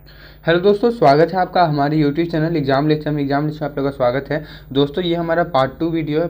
Hello दोस्तों, स्वागत है आपका हमारे यूट्यूब चैनल एग्जाम लेक्चर में। एग्जाम लेक्चर आप लोगों का स्वागत है। दोस्तों ये हमारा पार्ट टू वीडियो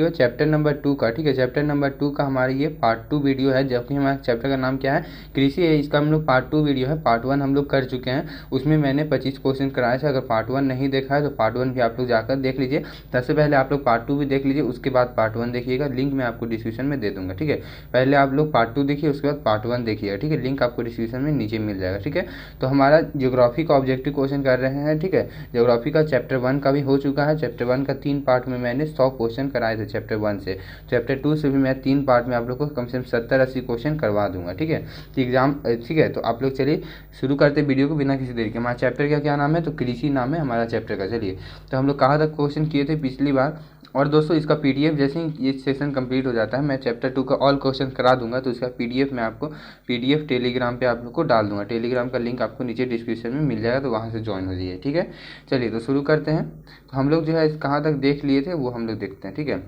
है, चैप्टर नंबर 2 का। ठीक है, चैप्टर नंबर 2 का हमारा ये पार्ट 2 वीडियो है, जबकि हमारे चैप्टर का नाम क्या है, कृषि है। इसका हम लोग पार्ट 2 वीडियो है। पार्ट 1 हम लोग कर चुके हैं, उसमें मैंने 25 क्वेश्चन कराए थे। अगर पार्ट 1 नहीं देखा है तो पार्ट 1 भी आप लोग जाकर देख लीजिए। सबसे पहले आप लोग पार्ट 2 भी देख लीजिए, उसके बाद पार्ट 1 देखिएगा। लिंक मैं आपको डिस्क्रिप्शन में दे दूंगा। ठीक है, पहले आप लोग पार्ट 2 देखिए, उसके बाद पार्ट 1 देखिएगा। ठीक है, लिंक आपको डिस्क्रिप्शन में नीचे मिल जाएगा। ठीक है, तो हमारा ज्योग्राफी का ऑब्जेक्टिव क्वेश्चन कर रहे हैं। ठीक है, ज्योग्राफी का चैप्टर 1 का भी हो चुका है। चैप्टर 1 का 3 पार्ट में मैंने 100 क्वेश्चन कराए थे चैप्टर 1 से। चैप्टर 2 से भी मैं 3 पार्ट में आप लोग को कम से कम 70-80 क्वेश्चन करवा दूंगा। ठीक है, तो एग्जाम ठीक है, तो आप लोग चलिए शुरू करते वीडियो को बिना किसी देरी के। हमारा चैप्टर का क्या नाम है, तो कृषि नाम है हमारा चैप्टर का। चलिए, तो हम लोग कहाँ तक क्वेश्चन किए थे पिछली बार। और दोस्तों इसका पीडीएफ जैसे ही ये सेशन कंप्लीट हो जाता है, मैं चैप्टर 2 का ऑल क्वेश्चन करा दूंगा, तो इसका पीडीएफ मैं आपको पीडीएफ टेलीग्राम पे आप लोग को डाल दूंगा। टेलीग्राम का लिंक आपको नीचे डिस्क्रिप्शन में मिल जाएगा, तो वहाँ से ज्वाइन हो जाइए। ठीक है, चलिए तो शुरू करते हैं। तो हम लोग जो है कहाँ तक देख लिए थे वो हम लोग देखते हैं। ठीक है,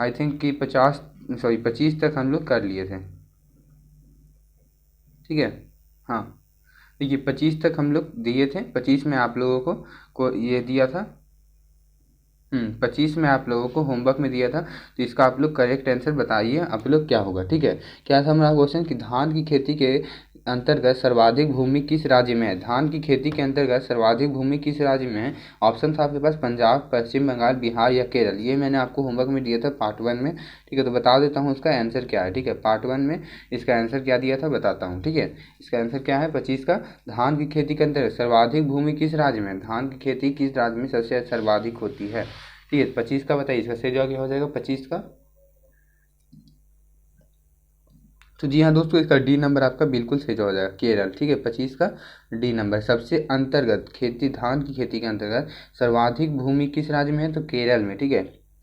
आई थिंक कि 25 तक हम लोग कर लिए थे। ठीक है, हाँ, देखिए 25 तक हम लोग दिए थे। 25 में आप लोगों को ये दिया था। 25 में आप लोगों को होमवर्क में दिया था, तो इसका आप लोग करेक्ट आंसर बताइए आप लोग क्या होगा। ठीक है, क्या था हमारा क्वेश्चन कि धान की खेती के अंतर्गत सर्वाधिक भूमि किस राज्य में है। धान की खेती के अंतर्गत सर्वाधिक भूमि किस राज्य में है। ऑप्शन था आपके पास पंजाब, पश्चिम बंगाल, बिहार या केरल। ये मैंने आपको होमवर्क में दिया था पार्ट 1 में। ठीक है, तो बता देता हूँ इसका आंसर क्या है। ठीक है, पार्ट 1 में इसका आंसर क्या दिया था बताता हूँ। ठीक है, इसका आंसर क्या है 25 का, धान की खेती के अंतर्गत सर्वाधिक भूमि किस राज्य में। धान की खेती किस राज्य में सबसे सर्वाधिक होती है। ठीक है, 25 का बताइए, इसका सही जवाब क्या हो जाएगा 25 का। तो जी हाँ दोस्तों, इसका डी नंबर आपका बिल्कुल सही जवाब हो जाएगा, केरल। ठीक है, 25 का डी नंबर। सबसे अंतर्गत खेती, धान की खेती के अंतर्गत सर्वाधिक भूमि किस राज्य में है, तो केरल में। ठीक है,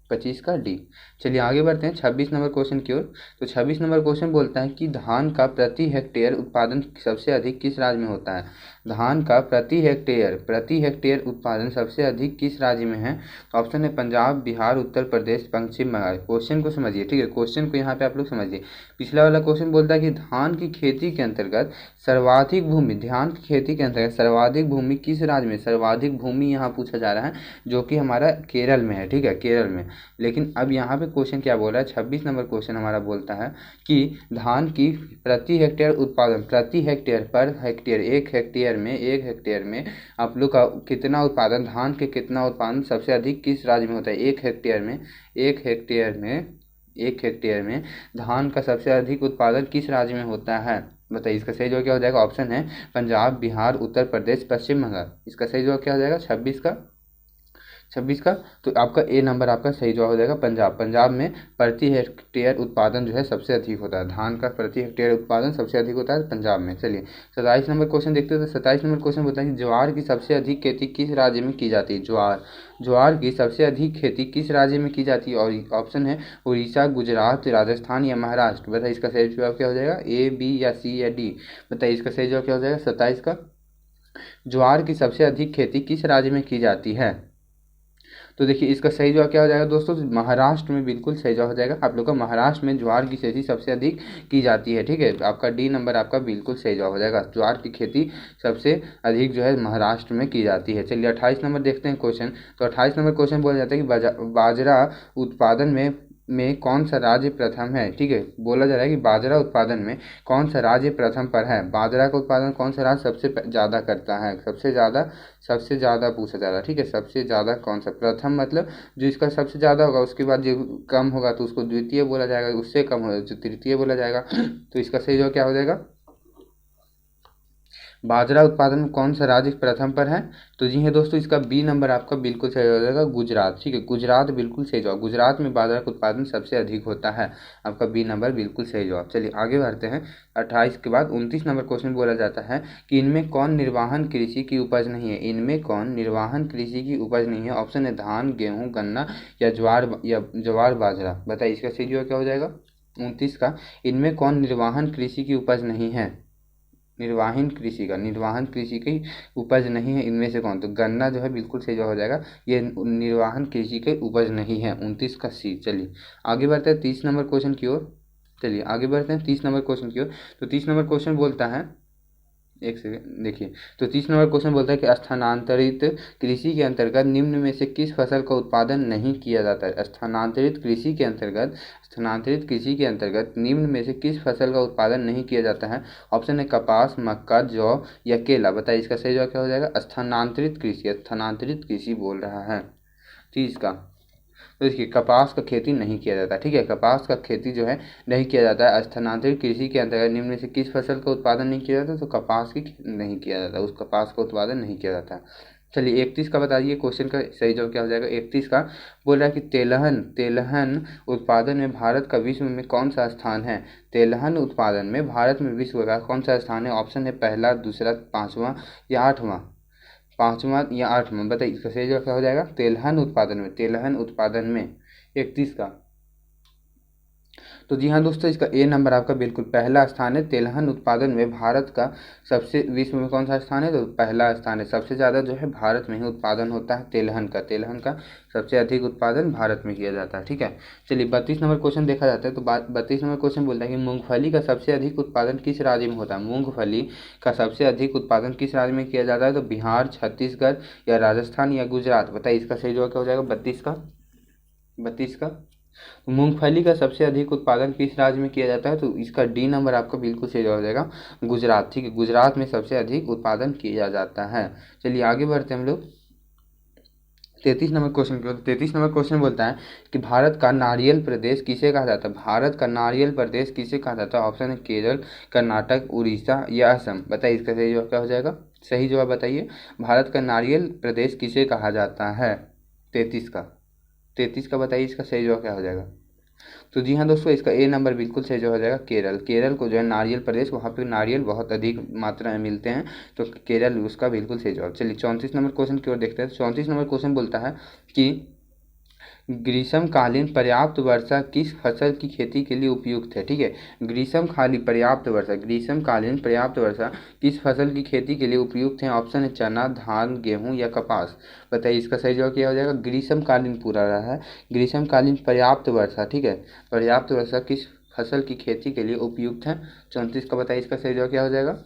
25 का डी। चलिए आगे बढ़ते हैं 26 नंबर क्वेश्चन की ओर। तो 26 नंबर क्वेश्चन बोलता है कि धान का प्रति हेक्टेयर उत्पादन सबसे अधिक किस राज्य में होता है। धान का प्रति हेक्टेयर उत्पादन सबसे अधिक किस राज्य में है। तो ऑप्शन है पंजाब, बिहार, उत्तर प्रदेश, पश्चिम बंगाल। क्वेश्चन को समझिए। ठीक है, क्वेश्चन को यहाँ पे आप लोग समझिए। पिछला वाला क्वेश्चन बोलता है कि धान की खेती के अंतर्गत सर्वाधिक भूमि, धान की खेती के अंतर्गत सर्वाधिक भूमि किस राज्य में। सर्वाधिक भूमि यहाँ पूछा जा रहा है, जो कि हमारा केरल में है। ठीक है, केरल में। लेकिन अब यहाँ पे क्वेश्चन क्या बोल रहा है, 26 नंबर क्वेश्चन हमारा बोलता है कि धान की प्रति हेक्टेयर उत्पादन, प्रति हेक्टेयर, पर हेक्टेयर, एक हेक्टेयर में आप लोग का कितना उत्पादन, धान के कितना उत्पादन सबसे अधिक किस राज्य में होता है। एक हेक्टेयर में धान का सबसे अधिक उत्पादन किस राज्य में होता है, बताइए। इसका सही जवाब क्या हो जाएगा। ऑप्शन है पंजाब, बिहार, उत्तर प्रदेश, पश्चिम बंगाल। इसका सही जवाब क्या हो जाएगा 26 का। तो आपका ए नंबर आपका सही जवाब हो जाएगा पंजाब। पंजाब में प्रति हेक्टेयर उत्पादन जो है सबसे अधिक होता है, धान का प्रति हेक्टेयर उत्पादन सबसे अधिक होता है पंजाब में। चलिए 27 नंबर क्वेश्चन देखते हैं। तो 27 नंबर क्वेश्चन बोलता है कि ज्वार की सबसे अधिक खेती किस राज्य में की जाती है। ज्वार की सबसे अधिक खेती किस राज्य में की जाती है। और ऑप्शन है उड़ीसा, गुजरात, राजस्थान या महाराष्ट्र। बताइए इसका सही जवाब क्या हो जाएगा, ए, बी या सी या डी। बताइए इसका सही जवाब क्या हो जाएगा 27 का। ज्वार की सबसे अधिक खेती किस राज्य में की जाती है। तो देखिए इसका सही जवाब क्या हो जाएगा दोस्तों, महाराष्ट्र में बिल्कुल सही जवाब हो जाएगा आप लोग का। महाराष्ट्र में ज्वार की खेती सबसे अधिक की जाती है। ठीक है, आपका डी नंबर आपका बिल्कुल सही जवाब हो जाएगा। ज्वार की खेती सबसे अधिक जो है महाराष्ट्र में की जाती है। चलिए 28 नंबर देखते हैं क्वेश्चन। तो 28 नंबर क्वेश्चन बोला जाता है कि बाजरा उत्पादन में कौन सा राज्य प्रथम है। ठीक है, बोला जा रहा है कि बाजरा उत्पादन में कौन सा राज्य प्रथम पर है। बाजरा का उत्पादन कौन सा राज्य सबसे ज़्यादा करता है, सबसे ज़्यादा पूछा जा रहा है। ठीक है, सबसे ज़्यादा कौन सा, प्रथम मतलब जो इसका सबसे ज़्यादा होगा, उसके बाद जो कम होगा तो उसको द्वितीय बोला जाएगा, उससे कम होगा जो तृतीय बोला जाएगा। तो इसका सही जवाब क्या हो जाएगा, बाजरा उत्पादन में कौन सा राज्य प्रथम पर है। तो जी है दोस्तों, इसका बी नंबर आपका बिल्कुल सही हो जाएगा, गुजरात। ठीक है, गुजरात बिल्कुल सही जवाब। गुजरात में बाजरा का उत्पादन सबसे अधिक होता है, आपका बी नंबर बिल्कुल सही जवाब। चलिए आगे बढ़ते हैं। 28 के बाद 29 नंबर क्वेश्चन बोला जाता है कि इनमें कौन निर्वाहन कृषि की उपज नहीं है। इनमें कौन निर्वाहन कृषि की उपज नहीं है। ऑप्शन है धान, गेहूँ, गन्ना या ज्वार बाजरा। बताइए इसका सही जवाब क्या हो जाएगा 29 का। इनमें कौन निर्वाहन कृषि की उपज नहीं है। निर्वाहन कृषि की उपज नहीं है इनमें से कौन। तो गन्ना जो है बिल्कुल सही जवाब हो जाएगा, ये निर्वाहन कृषि की उपज नहीं है, 29 का सी। चलिए आगे बढ़ते हैं 30 नंबर क्वेश्चन की ओर। चलिए आगे बढ़ते हैं 30 नंबर क्वेश्चन की ओर। तो 30 नंबर क्वेश्चन बोलता है एक सेकेंड देखिए। तो 30 नंबर क्वेश्चन बोलता है कि स्थानांतरित कृषि के अंतर्गत निम्न में से किस फसल का उत्पादन नहीं किया जाता है। स्थानांतरित कृषि के अंतर्गत निम्न में से किस फसल का उत्पादन नहीं किया जाता है। ऑप्शन है कपास, मक्का, जौ या केला। बताइए इसका सही जवाब क्या हो जाएगा। स्थानांतरित कृषि बोल रहा है 30 का। तो देखिए कपास का खेती नहीं किया जाता, ठीक है, कपास का खेती जो है नहीं किया जाता है। स्थानांतरित कृषि के अंतर्गत निम्न में से किस फसल का उत्पादन नहीं किया जाता, तो कपास की नहीं किया जाता, उस कपास का उत्पादन नहीं किया जाता। चलिए 31 का बता दिए, क्वेश्चन का सही जवाब क्या हो जाएगा। 31 का बोल रहा है कि तेलहन उत्पादन में भारत का विश्व में कौन सा स्थान है। तेलहन उत्पादन में भारत में विश्व का कौन सा स्थान है। ऑप्शन है पहला, दूसरा, पाँचवा या आठवां। पाँचवा या आठवां। बताइए इसका सही जवाब क्या हो जाएगा। तेलहन उत्पादन में 31 का। तो जी हाँ दोस्तों, इसका ए नंबर आपका बिल्कुल पहला स्थान है। तेलहन उत्पादन में भारत का सबसे विश्व में कौन सा स्थान है, तो पहला स्थान है। सबसे ज़्यादा जो है भारत में ही उत्पादन होता है तेलहन का सबसे अधिक उत्पादन भारत में किया जाता है, ठीक है। चलिए 32 नंबर क्वेश्चन देखा जाता है। तो 32 नंबर क्वेश्चन बोलता है कि मूंगफली का सबसे अधिक उत्पादन किस राज्य में होता है। मूंगफली का सबसे अधिक उत्पादन किस राज्य में किया जाता है, तो बिहार, छत्तीसगढ़ या राजस्थान या गुजरात। बताइए इसका सही जवाब क्या हो जाएगा। 32 का। तो मूंगफली का सबसे अधिक उत्पादन किस राज्य में किया जाता है, तो इसका डी नंबर आपका बिल्कुल सही हो जाएगा, गुजरात, ठीक है। गुजरात में सबसे अधिक उत्पादन किया जाता है। चलिए आगे बढ़ते हैं हम लोग 33 नंबर क्वेश्चन की ओर। 33 नंबर क्वेश्चन बोलता है कि भारत का नारियल प्रदेश किसे कहा जाता है। भारत का नारियल प्रदेश किसे कहा जाता है। ऑप्शन है केरल, कर्नाटक, उड़ीसा या असम। बताइए इसका सही जवाब क्या हो जाएगा। सही जवाब बताइए। भारत का नारियल प्रदेश किसे कहा जाता है। 33 का बताइए इसका सही जवाब क्या हो जाएगा। तो जी हाँ दोस्तों, इसका ए नंबर बिल्कुल सही जो हो जाएगा केरल। केरल को जो है नारियल प्रदेश, वहाँ पे नारियल बहुत अधिक मात्रा में मिलते हैं, तो केरल उसका बिल्कुल सही जवाब। चलिए 34 नंबर क्वेश्चन की ओर देखते हैं। 34 नंबर क्वेश्चन बोलता है कि ग्रीष्मकालीन पर्याप्त वर्षा किस फसल की खेती के लिए उपयुक्त है, ठीक है। ग्रीष्मकालीन पर्याप्त वर्षा किस फसल की खेती के लिए उपयुक्त है। ऑप्शन है चना, धान, गेहूं या कपास। बताइए इसका सही जवाब क्या हो जाएगा। ग्रीष्मकालीन पूरा रहा है, ग्रीष्मकालीन पर्याप्त वर्षा, ठीक है। पर्याप्त वर्षा किस फसल की खेती के लिए उपयुक्त है। 34 का बताइए इसका सही जवाब क्या हो जाएगा।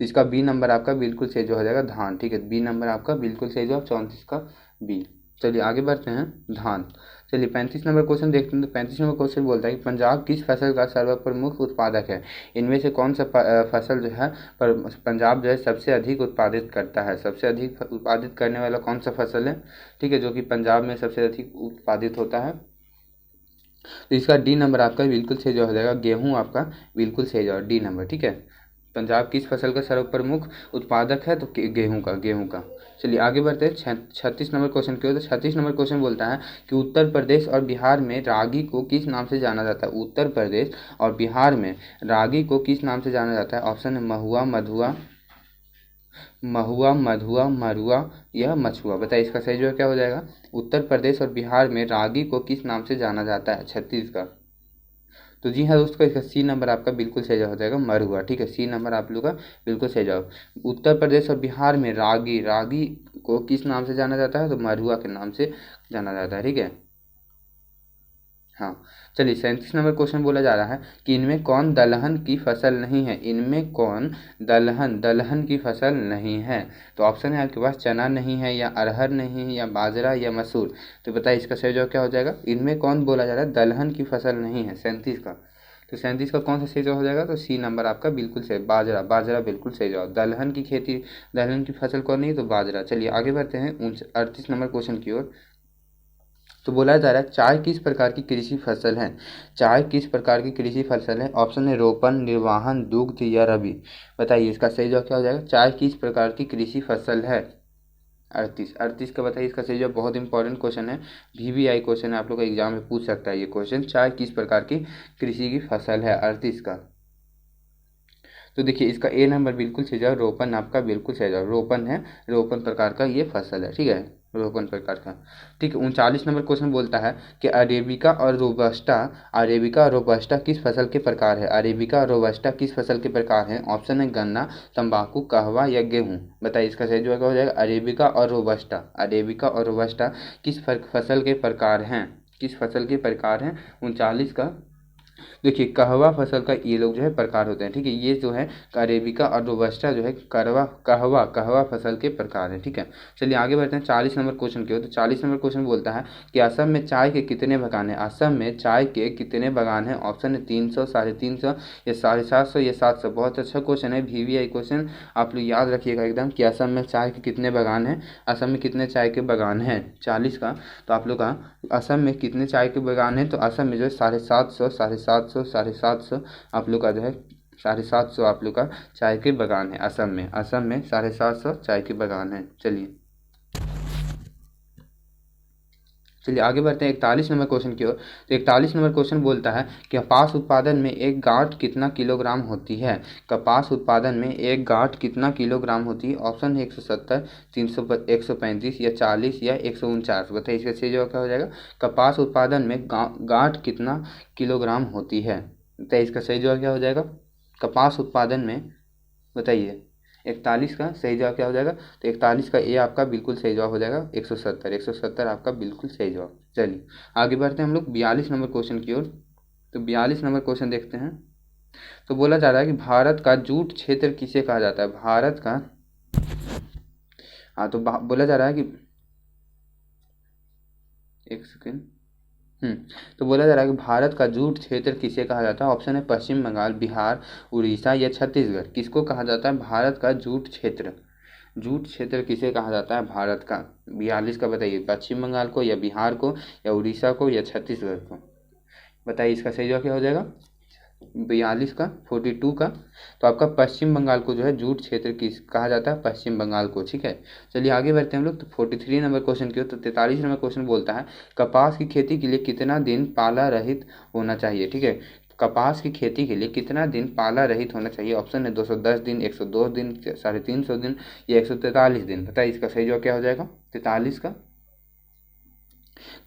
इसका बी नंबर आपका बिल्कुल सही जो हो जाएगा, धान, ठीक है। बी नंबर आपका बिल्कुल सही जवाब 34 का बी। चलिए आगे बढ़ते हैं, धान। चलिए 35 नंबर क्वेश्चन देखते हैं। तो 35 नंबर क्वेश्चन बोलता है कि पंजाब किस फसल का सर्वप्रमुख उत्पादक है। इनमें से कौन सा फसल जो है पंजाब जो है सबसे अधिक उत्पादित करता है। सबसे अधिक उत्पादित करने वाला कौन सा फसल है, ठीक है, जो कि पंजाब में सबसे अधिक उत्पादित होता है। तो इसका डी नंबर आपका बिल्कुल सही जो हो जाएगा, गेहूँ आपका बिल्कुल सही जवाब, डी नंबर, ठीक है। पंजाब किस फसल का सर्वप्रमुख उत्पादक है, तो गेहूं का। चलिए आगे बढ़ते हैं 36 नंबर क्वेश्चन की ओर। तो 36 नंबर क्वेश्चन बोलता है कि उत्तर प्रदेश और बिहार में रागी को किस नाम से जाना जाता है। उत्तर प्रदेश और बिहार में रागी को किस नाम से जाना जाता है। ऑप्शन है महुआ, मरुआ या मछुआ। बताइए इसका सही जवाब क्या हो जाएगा। उत्तर प्रदेश और बिहार में रागी को किस नाम से जाना जाता है। 36 का। तो जी हाँ दोस्तों, इसका सी नंबर आपका बिल्कुल सही जवाब हो जाएगा, मरुआ, ठीक है। सी नंबर आप लोग का बिल्कुल सही जवाब। उत्तर प्रदेश और बिहार में रागी को किस नाम से जाना जाता है, तो मरुआ के नाम से जाना जाता है, ठीक है। हाँ चलिए 37 नंबर क्वेश्चन बोला जा रहा है कि इनमें कौन दलहन की फसल नहीं है। इनमें कौन दलहन की फसल नहीं है। तो ऑप्शन है आपके पास चना नहीं है, या अरहर नहीं है, या बाजरा या मसूर। तो बताइए इसका सही जवाब क्या हो जाएगा। इनमें कौन बोला जा रहा है दलहन की फसल नहीं है, 37 का। तो 37 का कौन सा सही जवाब हो जाएगा, तो सी नंबर आपका बिल्कुल सही, बाजरा बिल्कुल सही जवाब। दलहन की फसल कौन नहीं, तो बाजरा। चलिए आगे बढ़ते हैं 38 नंबर क्वेश्चन की ओर। तो बोला जा रहा है चाय किस प्रकार की कृषि फसल है। चाय किस प्रकार की कृषि फसल है। ऑप्शन है रोपण, निर्वाहन, दुग्ध या रबी। बताइए इसका सही जवाब क्या हो जाएगा। चाय किस प्रकार की कृषि फसल है। 38 का बताइए इसका सही जवाब। बहुत इंपॉर्टेंट क्वेश्चन है, VVI क्वेश्चन है, आप लोग का एग्जाम में पूछ सकता है ये क्वेश्चन। चाय किस प्रकार की कृषि की फसल है, 38 का। तो देखिए इसका ए नंबर बिल्कुल सही जवाब, रोपण आपका बिल्कुल सही जवाब। रोपण है, रोपण प्रकार का ये फसल है, ठीक है, रोपण प्रकार का, ठीक है। 39 नंबर क्वेश्चन बोलता है कि अरेबिका और रोबस्टा किस फसल के प्रकार है। अरेबिका और रोबस्टा किस फसल के प्रकार हैं। ऑप्शन है गन्ना, तंबाकू, कहवा या गेहूं। बताइए इसका सही जवाब हो जाएगा अरेबिका और रोबस्टा किस फसल के प्रकार हैं। 39 का देखिए कहवा फसल का ये लोग जो है प्रकार होते हैं, ठीक है। ये जो है अरेबिका और रोबस्टा जो है कहवा कहवा फसल के प्रकार है, ठीक है। चलिए आगे बढ़ते हैं 40 नंबर क्वेश्चन की ओर। तो 40 नंबर क्वेश्चन बोलता है कि असम में चाय के कितने बागान हैं। असम में चाय के कितने बागान हैं। ऑप्शन है 300, 350, या 750, या 700। बहुत अच्छा क्वेश्चन है, VVI क्वेश्चन, आप लोग याद रखिएगा एकदम कि असम में चाय के कितने बागान हैं, असम में कितने चाय के बागान हैं 40 का। तो आप लोग का असम में कितने चाय के बागान हैं, तो असम में जो है 750, 750, 750 आप लोग का जो है 750 आप लोग का चाय के बागान है असम में। असम में 750 चाय के बागान है। चलिए आगे बढ़ते हैं 41 नंबर क्वेश्चन की ओर। तो 41 नंबर क्वेश्चन बोलता है कि कपास उत्पादन में एक गांठ कितना किलोग्राम होती है। कपास उत्पादन में एक गांठ कितना किलोग्राम होती है। ऑप्शन है 170, 300, 135, या 40, या 149। बताइए इसका सही जवाब क्या हो जाएगा। कपास उत्पादन में गांठ कितना किलोग्राम होती है। बताइए इसका सही जवाब क्या हो जाएगा। कपास उत्पादन में बताइए 41 का सही जवाब क्या हो जाएगा। तो 41 का ए आपका बिल्कुल सही जवाब हो जाएगा। 170 आपका बिल्कुल सही जवाब। चलिए आगे बढ़ते हैं हम लोग 42 नंबर क्वेश्चन की ओर। तो 42 नंबर क्वेश्चन देखते हैं। तो बोला जा रहा है कि भारत का जूट क्षेत्र किसे कहा जाता है। भारत का तो बोला जा रहा है कि एक सेकेंड। तो बोला जा रहा है कि भारत का जूट क्षेत्र किसे कहा जाता है। ऑप्शन है पश्चिम बंगाल, बिहार, उड़ीसा, या छत्तीसगढ़। किसको कहा जाता है भारत का जूट क्षेत्र। जूट क्षेत्र किसे कहा जाता है भारत का। 42 का बताइए, पश्चिम बंगाल को, या बिहार को, या उड़ीसा को, या छत्तीसगढ़ को। बताइए इसका सही जवाब क्या हो जाएगा। 42 का 42 का तो आपका पश्चिम बंगाल को जो है जूट क्षेत्र किस कहा जाता है, पश्चिम बंगाल को, ठीक है। चलिए आगे बढ़ते हैं हम लोग। तो 43 नंबर क्वेश्चन की हो। तो 43 नंबर क्वेश्चन बोलता है कपास की खेती के लिए कितना दिन पाला रहित होना चाहिए, ठीक है। कपास की खेती के लिए कितना दिन पाला रहित होना चाहिए। ऑप्शन है 210 दिन, 102 दिन, 350 दिन, या 143 दिन। बताइए इसका सही जवाब क्या हो जाएगा। 43 का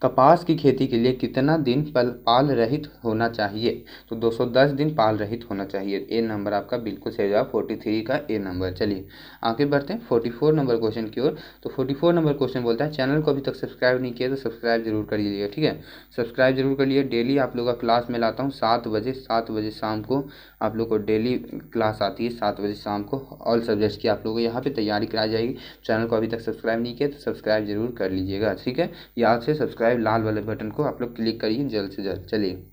कपास की खेती के लिए कितना दिन पाल रहित होना चाहिए। तो 210 दिन पाल रहित होना चाहिए। ए नंबर आपका बिल्कुल सही जवाब 43 का ए नंबर। चलिए आगे बढ़ते हैं 44 नंबर क्वेश्चन की ओर। तो 44 नंबर क्वेश्चन बोलता है चैनल को अभी तक सब्सक्राइब नहीं किया तो सब्सक्राइब जरूर कर लीजिएगा, ठीक है। सब्सक्राइब जरूर कर लिए। डेली आप लोग का क्लास में लाता हूँ 7 बजे शाम को आप लोग को डेली क्लास आती है 7 बजे शाम को। ऑल सब्जेक्ट्स की आप लोगों को यहाँ पे तैयारी कराई जाएगी। चैनल को अभी तक सब्सक्राइब नहीं किया तो सब्सक्राइब जरूर कर लीजिएगा, ठीक है। याद से सब्सक्राइब लाल वाले बटन को आप लोग क्लिक करिए जल्द से जल्द। चलिए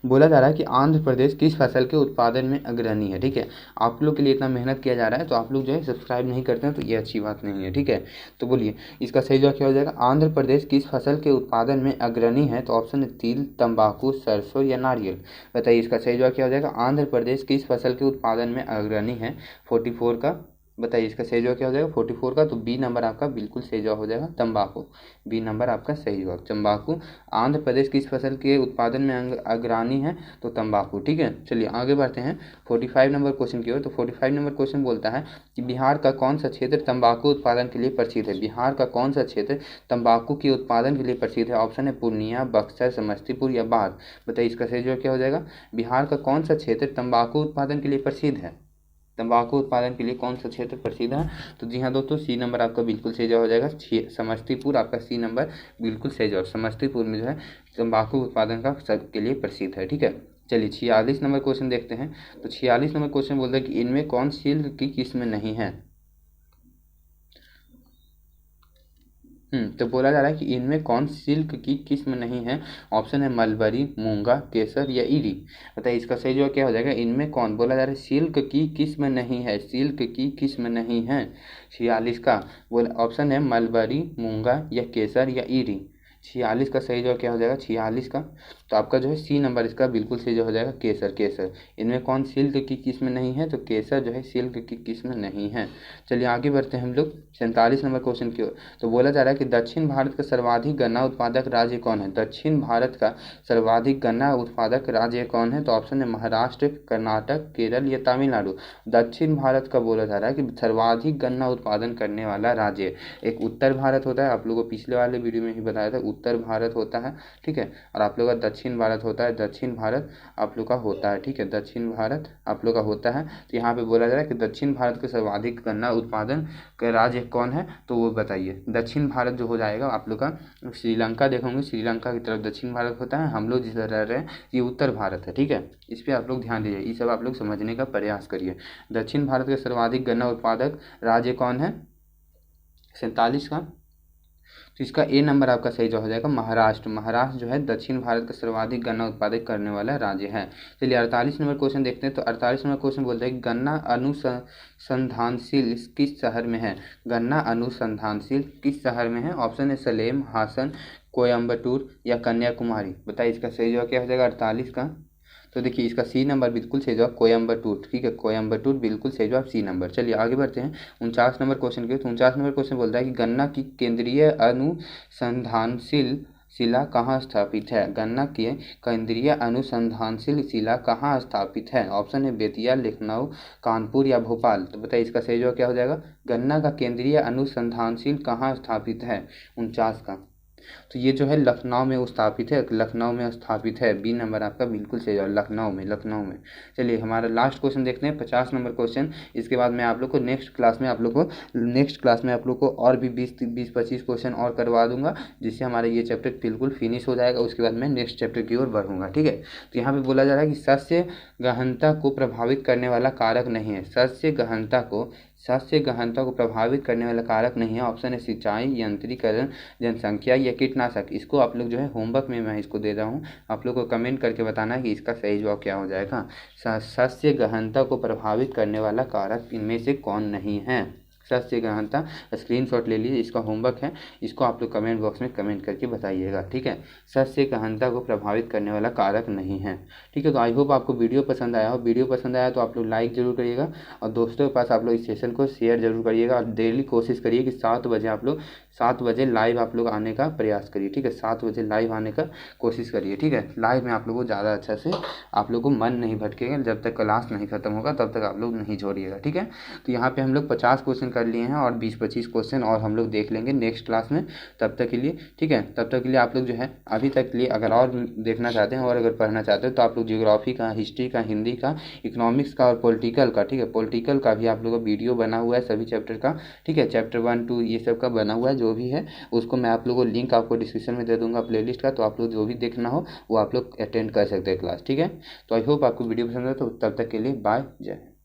बोला जा रहा है कि आंध्र प्रदेश किस फसल के उत्पादन में अग्रणी है, ठीक है। आप लोग के लिए इतना मेहनत किया जा रहा है तो आप लोग जो है सब्सक्राइब नहीं करते हैं तो ये अच्छी बात नहीं है, ठीक है। तो बोलिए इसका सही जवाब क्या हो जाएगा। आंध्र प्रदेश किस फसल के उत्पादन में अग्रणी है। तो ऑप्शन है तिल, तंबाकू, सरसों, या नारियल। बताइए इसका सही जवाब क्या हो जाएगा। आंध्र प्रदेश किस फसल के उत्पादन में अग्रणी है। 44 का बताइए इसका सही जवाब क्या हो जाएगा 44 का। तो बी नंबर आपका बिल्कुल सही जवाब हो जाएगा तंबाकू। बी नंबर आपका सही जवाब तंबाकू। आंध्र प्रदेश किस फसल के उत्पादन में अग्रणी है। तो तंबाकू, ठीक है। चलिए आगे बढ़ते हैं 45 नंबर क्वेश्चन की ओर। तो 45 नंबर क्वेश्चन बोलता है कि बिहार का कौन सा क्षेत्र तंबाकू उत्पादन के लिए प्रसिद्ध है। बिहार का कौन सा क्षेत्र तंबाकू के उत्पादन के लिए प्रसिद्ध है। ऑप्शन है पूर्णिया, बक्सर, समस्तीपुर, या बाढ़। बताइए इसका सही जवाब क्या हो जाएगा। बिहार का कौन सा क्षेत्र तंबाकू उत्पादन के लिए प्रसिद्ध है। तंबाकू उत्पादन के लिए कौन सा क्षेत्र प्रसिद्ध है। तो जी हाँ दोस्तों, सी नंबर आपका बिल्कुल सही जवाब हो जाएगा समस्तीपुर। आपका सी नंबर बिल्कुल सही जवाब। समस्तीपुर में जो है तंबाकू उत्पादन का सबके लिए प्रसिद्ध है, ठीक है। चलिए 46 नंबर क्वेश्चन देखते हैं। तो 46 नंबर क्वेश्चन बोलता है कि इनमें कौन सिल्क की किस्म नहीं है। तो बोला जा रहा है कि इनमें कौन सिल्क की किस्म नहीं है। ऑप्शन है मलबरी, मूंगा, केसर, या ईरी। बताइए इसका सही जवाब क्या हो जाएगा। इनमें कौन बोला जा रहा है सिल्क की किस्म नहीं है। सिल्क की किस्म नहीं है 46 का बोला। ऑप्शन है मलबरी, मूंगा, या केसर, या ईरी। 46 का सही जवाब क्या हो जाएगा 46 का। तो आपका जो है सी नंबर इसका बिल्कुल सही हो जाएगा केसर। केसर इनमें कौन सिल्क की किस्म नहीं है। तो केसर जो है सिल्क की किस्म नहीं है। चलिए आगे बढ़ते हैं हम लोग 47 नंबर क्वेश्चन की ओर। तो बोला जा रहा है कि दक्षिण भारत का सर्वाधिक गन्ना उत्पादक राज्य कौन है। दक्षिण भारत का सर्वाधिक गन्ना उत्पादक राज्य कौन है। तो ऑप्शन है महाराष्ट्र, कर्नाटक, केरल, या तमिलनाडु। दक्षिण भारत का बोला जा रहा है कि सर्वाधिक गन्ना उत्पादन करने वाला राज्य एक उत्तर भारत होता है। आप लोगों को पिछले वाले वीडियो में ही बताया था उत्तर भारत होता है, ठीक है, और आप लोग का दक्षिण भारत होता है, दक्षिण भारत आप लोग का होता है, ठीक है, दक्षिण भारत आप लोग का होता है। तो यहाँ पे बोला जा रहा है कि दक्षिण भारत के सर्वाधिक गन्ना उत्पादन का राज्य कौन है, तो वो बताइए। दक्षिण भारत जो हो जाएगा आप लोग का श्रीलंका देखोगे, श्रीलंका की तरफ दक्षिण भारत होता है, हम लोग जिधर रह रहे हैं ये उत्तर भारत है, ठीक है। इस पर आप लोग ध्यान दीजिए, ये सब आप लोग समझने का प्रयास करिए। दक्षिण भारत के सर्वाधिक गन्ना उत्पादक राज्य कौन है, 47 का, तो इसका ए नंबर आपका सही जो हो जाएगा महाराष्ट्र। महाराष्ट्र जो है दक्षिण भारत का सर्वाधिक गन्ना उत्पादक करने वाला राज्य है। चलिए 48 नंबर क्वेश्चन देखते हैं। तो 48 नंबर क्वेश्चन बोलता है कि गन्ना अनुसंधानशील किस शहर में है। गन्ना अनुसंधानशील किस शहर में है। ऑप्शन है सलेम, हासन, कोयम्बटूर या कन्याकुमारी। बताइए इसका सही जवाब क्या हो जाएगा 48 का। तो देखिए इसका सी नंबर बिल्कुल सही जवाब कोयम्बटूर, ठीक है, कोयम्बटूर बिल्कुल सही जवाब सी नंबर। चलिए आगे बढ़ते हैं 49 नंबर क्वेश्चन के। तो 49 नंबर क्वेश्चन बोलता है कि गन्ना की केंद्रीय अनुसंधानशील शिला कहाँ स्थापित है। गन्ना की केंद्रीय अनुसंधानशील शिला कहाँ स्थापित है। ऑप्शन है बेतिया, लखनऊ, कानपुर या भोपाल। तो बताइए इसका सही जवाब क्या हो जाएगा। गन्ना का केंद्रीय अनुसंधानशील कहाँ स्थापित है 49 का। तो ये जो है लखनऊ में स्थापित है, लखनऊ में स्थापित है। बी नंबर आपका बिल्कुल सही है, लखनऊ में, लखनऊ में। चलिए हमारा लास्ट क्वेश्चन देखते हैं 50 नंबर क्वेश्चन। इसके बाद मैं आप लोग को नेक्स्ट क्लास में आप लोग को और भी 20-25 क्वेश्चन और करवा दूंगा, जिससे हमारा ये चैप्टर बिल्कुल फिनिश हो जाएगा। उसके बाद मैं नेक्स्ट चैप्टर की ओर बढ़ूंगा, ठीक है। तो यहाँ पे बोला जा रहा है कि शस्य गहनता को प्रभावित करने वाला कारक नहीं है। शस्य गहनता को प्रभावित करने वाला कारक नहीं है। ऑप्शन है सिंचाई, यंत्रीकरण, जनसंख्या या कीटनाशक। इसको आप लोग जो है होमवर्क में मैं इसको दे रहा हूँ, आप लोग को कमेंट करके बताना है कि इसका सही जवाब क्या हो जाएगा। शस्य गहनता को प्रभावित करने वाला कारक इनमें से कौन नहीं है। शस्य गहनता स्क्रीनशॉट ले लीजिए, इसका होमवर्क है, इसको आप लोग कमेंट बॉक्स में कमेंट करके बताइएगा, ठीक है। शस्य गहनता को प्रभावित करने वाला कारक नहीं है, ठीक है। तो आई होप आपको वीडियो पसंद आया हो। वीडियो पसंद आया तो आप लोग लाइक जरूर करिएगा और दोस्तों के पास आप लोग इस सेशन को शेयर जरूर करिएगा। और डेली कोशिश करिए कि 7 बजे लाइव आप लोग आने का प्रयास करिए, ठीक है। 7 बजे लाइव आने का कोशिश करिए, ठीक है। लाइव में आप लोग को ज़्यादा अच्छा से आप लोग को मन नहीं भटकेगा। जब तक क्लास नहीं खत्म होगा तब तक आप लोग नहीं छोड़िएगा, ठीक है। तो यहाँ पे हम लोग 50 क्वेश्चन कर लिए हैं और 20-25 क्वेश्चन और हम लोग देख लेंगे नेक्स्ट क्लास में। तब तक के लिए, ठीक है, तब तक के लिए आप लोग जो है अभी तक के लिए अगर और देखना चाहते हैं और अगर पढ़ना चाहते हैं तो आप लोग ज्योग्राफी का, हिस्ट्री का, हिंदी का, इकोनॉमिक्स का और पॉलिटिकल का, ठीक है, पॉलिटिकल का भी आप लोग का वीडियो बना हुआ है सभी चैप्टर का, ठीक है। चैप्टर 1, 2 ये सब का बना हुआ है, जो भी है उसको मैं आप लोगों को लिंक आपको डिस्क्रिप्शन में दे दूंगा प्लेलिस्ट का। तो आप लोग जो भी देखना हो वो आप लोग अटेंड कर सकते हैं क्लास, ठीक है। तो आई होप आपको वीडियो पसंद है। तो तब तक के लिए बाय, जय।